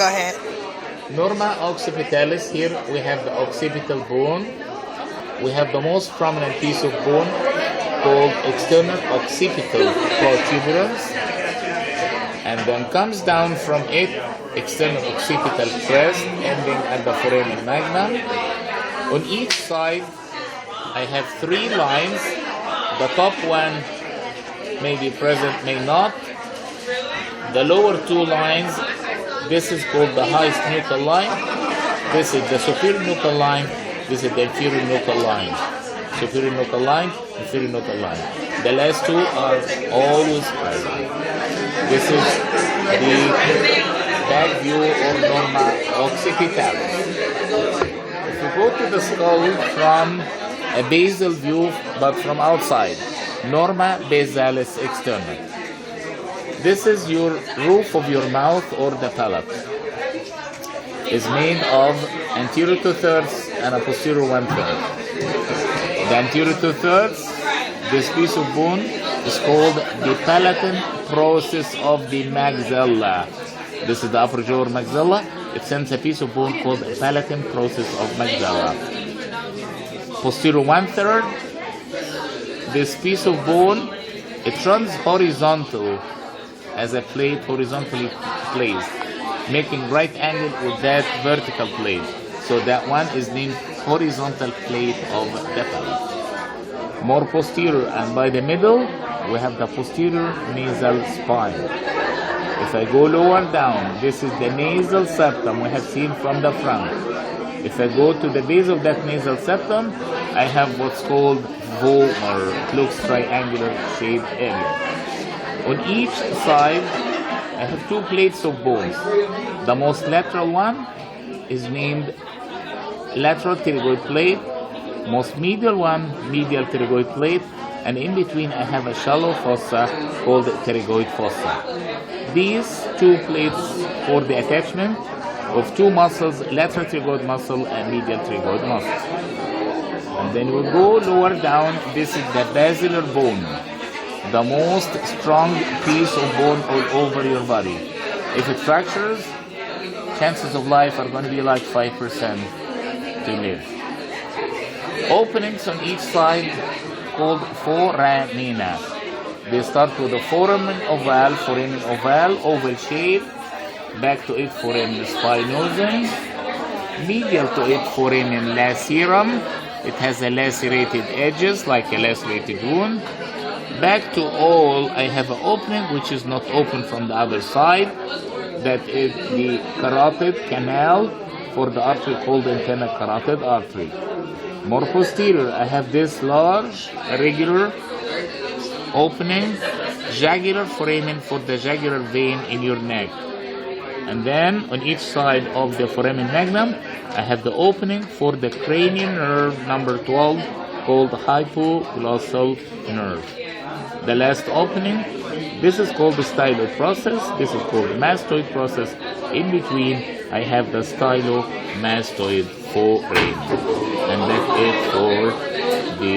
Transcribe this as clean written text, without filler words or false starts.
Go ahead. Norma occipitalis, here we have the occipital bone. We have the most prominent piece of bone called external occipital protuberance, and then comes down from it external occipital crest ending at the foramen magnum. On each side I have three lines. The top one may be present, may not. The lower two lines, this is called the highest nuchal line. This is the superior nuchal line. This is the inferior nuchal line. Superior nuchal line, inferior nuchal line. The last two are always present. This is the back view or norma occipitalis. If you go to the skull from a basal view, but from outside, norma basalis externa. This is your roof of your mouth or the palate. It's made of anterior 2/3 and a posterior 1/3. The anterior 2/3, this piece of bone is called the palatine process of the maxilla. This is the upper jaw or maxilla. It sends a piece of bone called the palatine process of maxilla. Posterior 1/3, this piece of bone, it runs horizontal as a plate, horizontally placed, making right angle with that vertical plate. So that one is named horizontal plate of the palate. More posterior and by the middle, we have the posterior nasal spine. If I go lower down, this is the nasal septum we have seen from the front. If I go to the base of that nasal septum, I have what's called vomer. It looks triangular shaped area. On each side, I have two plates of bones. The most lateral one is named lateral pterygoid plate. Most medial one, medial pterygoid plate. And in between, I have a shallow fossa called pterygoid fossa. These two plates for the attachment of two muscles, lateral pterygoid muscle and medial pterygoid muscle. And then we go lower down. This is the basilar bone, the most strong piece of bone all over your body. If it fractures, chances of life are going to be like 5% to live. Openings on each side called foramina. They start with the foramen oval, oval shape. Back to it, foramen spinosum. Medial to it, foramen lacerum. It has a lacerated edges like a lacerated wound. Back to all, I have an opening which is not open from the other side. That is the carotid canal for the artery called internal carotid artery. More posterior, I have this large, regular opening, jugular foramen for the jugular vein in your neck. And then on each side of the foramen magnum, I have the opening for the cranial nerve number 12 called hypoglossal nerve. The last opening, this is called the styloid process, this is called the mastoid process. In between, I have the stylomastoid foramen. And that's it for the